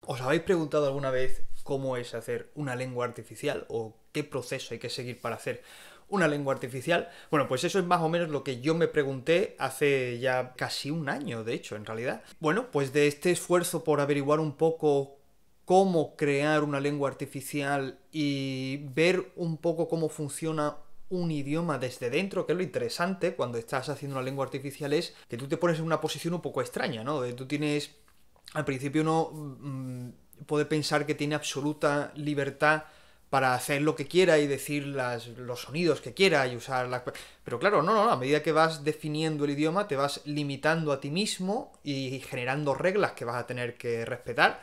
¿Os habéis preguntado alguna vez cómo es hacer una lengua artificial o qué proceso hay que seguir para hacer una lengua artificial? Bueno, pues eso es más o menos lo que yo me pregunté hace ya casi un año, de hecho, en realidad. Bueno, pues de este esfuerzo por averiguar un poco cómo crear una lengua artificial y ver un poco cómo funciona un idioma desde dentro, que es lo interesante cuando estás haciendo una lengua artificial, es que tú te pones en una posición un poco extraña, ¿no? Tú tienes al principio uno puede pensar que tiene absoluta libertad para hacer lo que quiera y decir los sonidos que quiera y usar las... Pero claro, no, a medida que vas definiendo el idioma te vas limitando a ti mismo y generando reglas que vas a tener que respetar.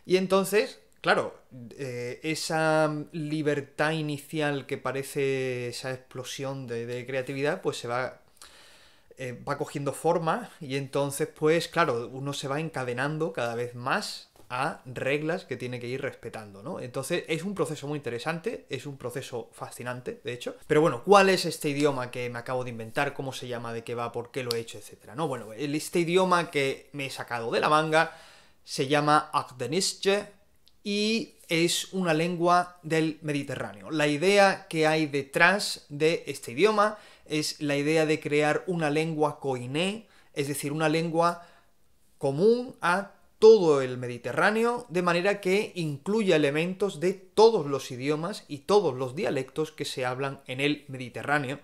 Y entonces, claro, esa libertad inicial que parece esa explosión de creatividad, pues va cogiendo forma y entonces, pues claro, uno se va encadenando cada vez más a reglas que tiene que ir respetando, ¿no? Entonces es un proceso muy interesante, es un proceso fascinante, de hecho. Pero bueno, ¿cuál es este idioma que me acabo de inventar? ¿Cómo se llama? ¿De qué va? ¿Por qué lo he hecho? Etcétera, ¿no? Bueno, este idioma que me he sacado de la manga se llama Akdenizce y es una lengua del Mediterráneo. La idea que hay detrás de este idioma es la idea de crear una lengua koiné, es decir, una lengua común a todo el Mediterráneo, de manera que incluya elementos de todos los idiomas y todos los dialectos que se hablan en el Mediterráneo.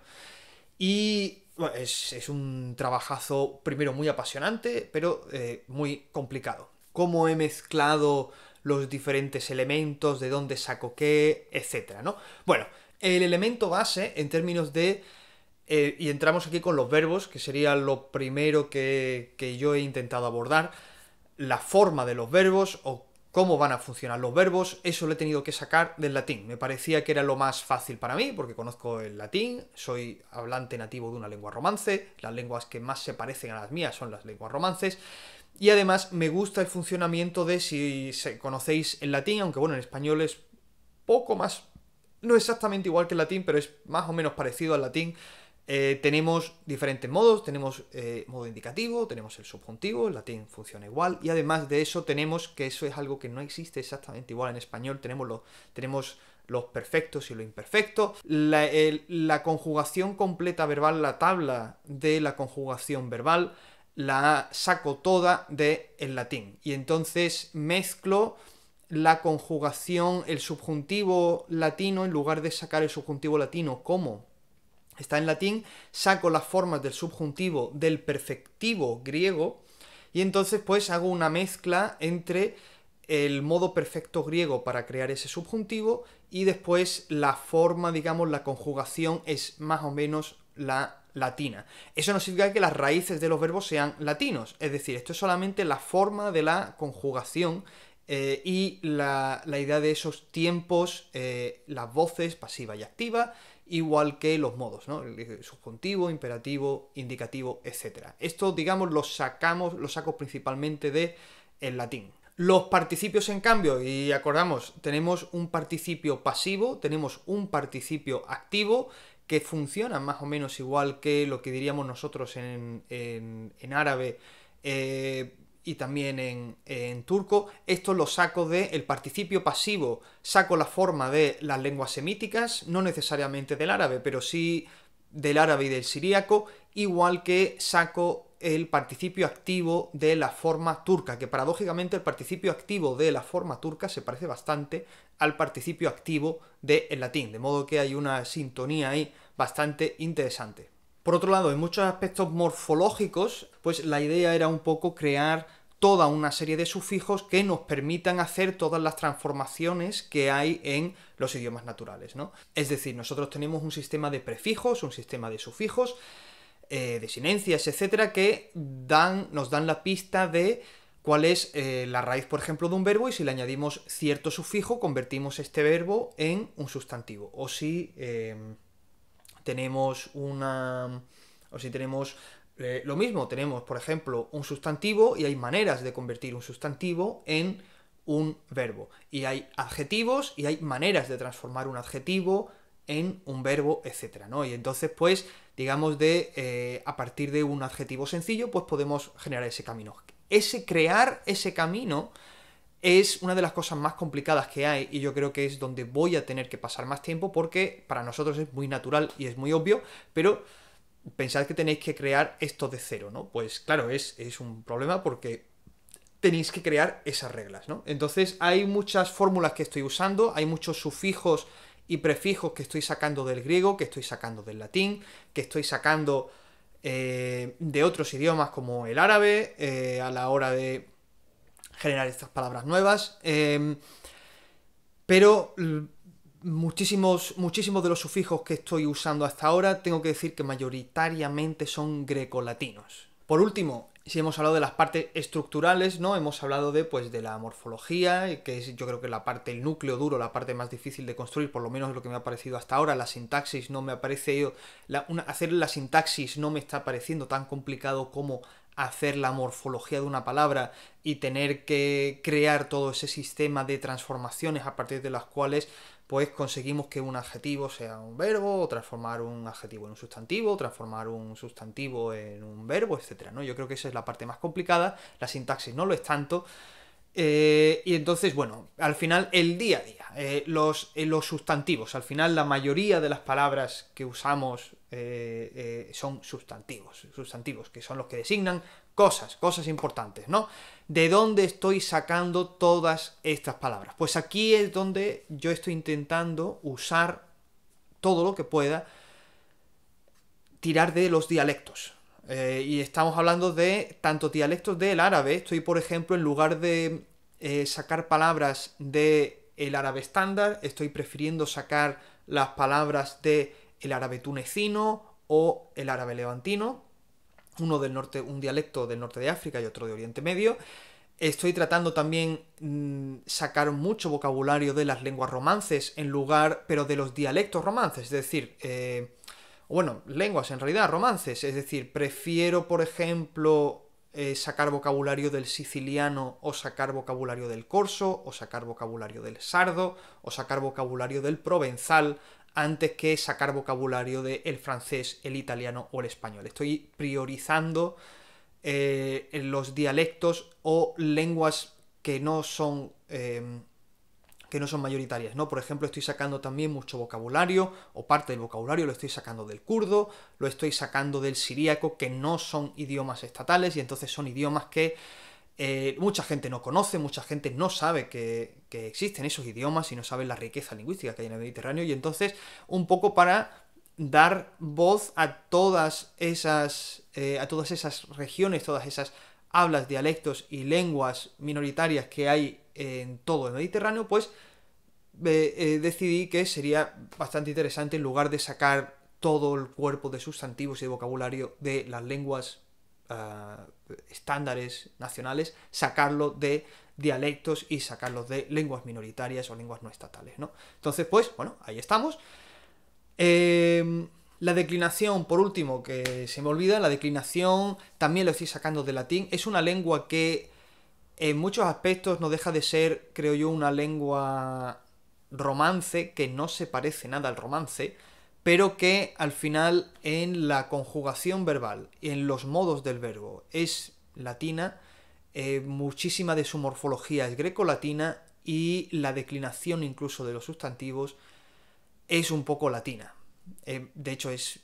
Y bueno, es un trabajazo, primero, muy apasionante, pero muy complicado. Cómo he mezclado los diferentes elementos, de dónde saco qué, etcétera, ¿no? Bueno, el elemento base en términos de y entramos aquí con los verbos, que sería lo primero que yo he intentado abordar. La forma de los verbos o cómo van a funcionar los verbos, eso lo he tenido que sacar del latín. Me parecía que era lo más fácil para mí, porque conozco el latín, soy hablante nativo de una lengua romance, las lenguas que más se parecen a las mías son las lenguas romances, y además me gusta el funcionamiento de, si conocéis el latín, aunque bueno, en español es poco más, no exactamente igual que el latín, pero es más o menos parecido al latín. Tenemos diferentes modos, tenemos modo indicativo, tenemos el subjuntivo, el latín funciona igual, y además de eso tenemos, que eso es algo que no existe exactamente igual en español, tenemos los perfectos y lo imperfecto, la conjugación completa verbal, la tabla de la conjugación verbal, la saco toda del latín, y entonces mezclo la conjugación, el subjuntivo latino, en lugar de sacar el subjuntivo latino como está en latín, saco las formas del subjuntivo del perfectivo griego y entonces pues hago una mezcla entre el modo perfecto griego para crear ese subjuntivo y después la forma, digamos, la conjugación es más o menos la latina. Eso no significa que las raíces de los verbos sean latinos, es decir, esto es solamente la forma de la conjugación y la idea de esos tiempos, las voces pasiva y activa, igual que los modos, ¿no? El subjuntivo, imperativo, indicativo, etc. Esto, digamos, lo saco principalmente de el latín. Los participios, en cambio, y acordamos, tenemos un participio pasivo, tenemos un participio activo, que funcionan más o menos igual que lo que diríamos nosotros en árabe y también en turco. Esto lo saco del participio pasivo, saco la forma de las lenguas semíticas, no necesariamente del árabe, pero sí del árabe y del siríaco, igual que saco el participio activo de la forma turca, que paradójicamente el participio activo de la forma turca se parece bastante al participio activo del latín, de modo que hay una sintonía ahí bastante interesante. Por otro lado, en muchos aspectos morfológicos, pues la idea era un poco crear toda una serie de sufijos que nos permitan hacer todas las transformaciones que hay en los idiomas naturales, ¿no? Es decir, nosotros tenemos un sistema de prefijos, un sistema de sufijos, desinencias, etcétera, que nos dan la pista de cuál es la raíz, por ejemplo, de un verbo, y si le añadimos cierto sufijo, convertimos este verbo en un sustantivo. O si tenemos lo mismo, tenemos, por ejemplo, un sustantivo y hay maneras de convertir un sustantivo en un verbo. Y hay adjetivos y hay maneras de transformar un adjetivo en un verbo, etcétera, ¿no? Y entonces, pues, digamos, a partir de un adjetivo sencillo, pues podemos generar ese camino. Crear ese camino es una de las cosas más complicadas que hay y yo creo que es donde voy a tener que pasar más tiempo porque para nosotros es muy natural y es muy obvio, pero pensad que tenéis que crear esto de cero, ¿no? Pues claro, es un problema porque tenéis que crear esas reglas, ¿no? Entonces hay muchas fórmulas que estoy usando, hay muchos sufijos y prefijos que estoy sacando del griego, que estoy sacando del latín, que estoy sacando de otros idiomas como el árabe, a la hora de generar estas palabras nuevas, pero muchísimos de los sufijos que estoy usando hasta ahora tengo que decir que mayoritariamente son grecolatinos. Por último, si hemos hablado de las partes estructurales, ¿no? Hemos hablado de la morfología, que es yo creo que la parte, el núcleo duro, la parte más difícil de construir, por lo menos lo que me ha parecido hasta ahora. La sintaxis no me ha parecido, hacer la sintaxis no me está pareciendo tan complicado como hacer la morfología de una palabra y tener que crear todo ese sistema de transformaciones a partir de las cuales pues conseguimos que un adjetivo sea un verbo, o transformar un adjetivo en un sustantivo, transformar un sustantivo en un verbo, etcétera, ¿no? Yo creo que esa es la parte más complicada, la sintaxis no lo es tanto, y entonces, bueno, al final, el día a día, los sustantivos, al final la mayoría de las palabras que usamos son sustantivos, que son los que designan cosas importantes, ¿no? ¿De dónde estoy sacando todas estas palabras? Pues aquí es donde yo estoy intentando usar todo lo que pueda, tirar de los dialectos. Y estamos hablando de tanto dialectos del árabe. Estoy, por ejemplo, en lugar de sacar palabras del árabe estándar, estoy prefiriendo sacar las palabras del árabe tunecino o el árabe levantino, uno del norte, un dialecto del norte de África y otro de Oriente Medio. Estoy tratando también sacar mucho vocabulario de las lenguas romances en lugar, pero de los dialectos romances, es decir, bueno, lenguas en realidad, romances, es decir, prefiero, por ejemplo, sacar vocabulario del siciliano o sacar vocabulario del corso o sacar vocabulario del sardo o sacar vocabulario del provenzal antes que sacar vocabulario del francés, el italiano o el español. Estoy priorizando los dialectos o lenguas que no son mayoritarias, ¿no? Por ejemplo, estoy sacando también mucho vocabulario, o parte del vocabulario lo estoy sacando del kurdo, lo estoy sacando del siríaco, que no son idiomas estatales, y entonces son idiomas que mucha gente no conoce, mucha gente no sabe que existen esos idiomas y no sabe la riqueza lingüística que hay en el Mediterráneo, y entonces un poco para dar voz a todas esas regiones, todas esas hablas, dialectos y lenguas minoritarias que hay en todo el Mediterráneo, pues decidí que sería bastante interesante, en lugar de sacar todo el cuerpo de sustantivos y de vocabulario de las lenguas estándares nacionales, sacarlo de dialectos y sacarlos de lenguas minoritarias o lenguas no estatales, ¿no? Entonces, pues, bueno, ahí estamos. La declinación, por último, que se me olvida, la declinación también lo estoy sacando de latín. Es una lengua que en muchos aspectos no deja de ser, creo yo, una lengua romance, que no se parece nada al romance, pero que al final en la conjugación verbal y en los modos del verbo es latina, muchísima de su morfología es grecolatina y la declinación incluso de los sustantivos es un poco latina. De hecho es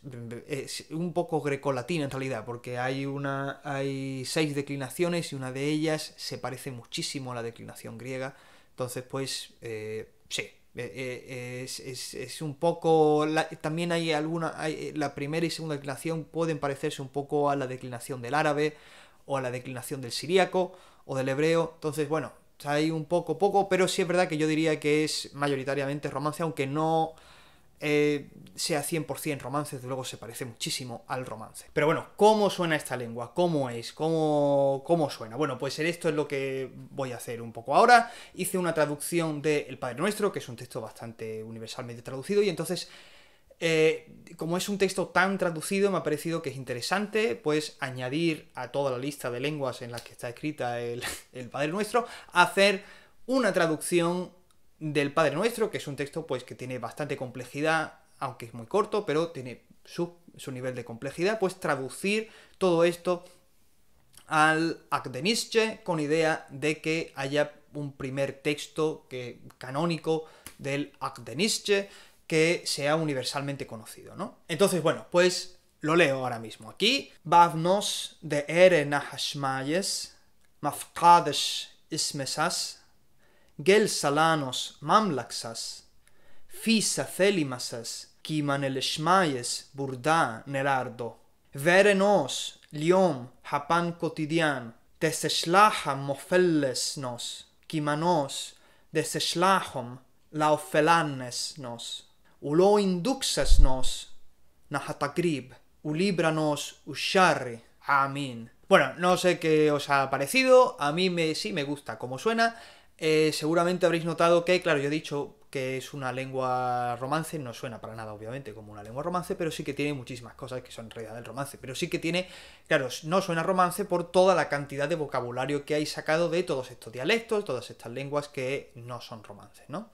un poco grecolatina en realidad, porque hay 6 declinaciones y una de ellas se parece muchísimo a la declinación griega. Entonces pues sí, es un poco... también hay la primera y segunda declinación pueden parecerse un poco a la declinación del árabe o a la declinación del siríaco o del hebreo. Entonces bueno, hay un poco, pero sí es verdad que yo diría que es mayoritariamente romance, aunque no sea 100% romance, desde luego se parece muchísimo al romance. Pero bueno, ¿cómo suena esta lengua? ¿Cómo es? ¿Cómo suena? Bueno, pues esto es lo que voy a hacer un poco ahora. Hice una traducción de El Padre Nuestro, que es un texto bastante universalmente traducido, y entonces, como es un texto tan traducido, me ha parecido que es interesante, pues, añadir a toda la lista de lenguas en las que está escrita el Padre Nuestro, hacer una traducción del Padre Nuestro, que es un texto pues que tiene bastante complejidad, aunque es muy corto, pero tiene su nivel de complejidad, pues traducir todo esto al Akdenizce con idea de que haya un primer texto canónico del Akdenizche que sea universalmente conocido, ¿no? Entonces, bueno, pues lo leo ahora mismo aquí. Bavnos de ere nahashmayes, mafqadesh ismesas, gel salanos mamlaxas, fisa thelimasas, kiman el shmayes burda nerardo, verenos liom hapan cotidian, deseshlaham mofelles nos, kimanos deseshlahom laofelanes nos, ulo induxas nos, nahatagrib, ulíbranos usharri. Amén. Bueno, no sé qué os ha parecido, a mí sí me gusta cómo suena. Seguramente habréis notado que, claro, yo he dicho que es una lengua romance, no suena para nada, obviamente, como una lengua romance, pero sí que tiene muchísimas cosas que son en realidad del romance, pero sí que tiene, claro, no suena romance por toda la cantidad de vocabulario que hay sacado de todos estos dialectos, todas estas lenguas que no son romances, ¿no?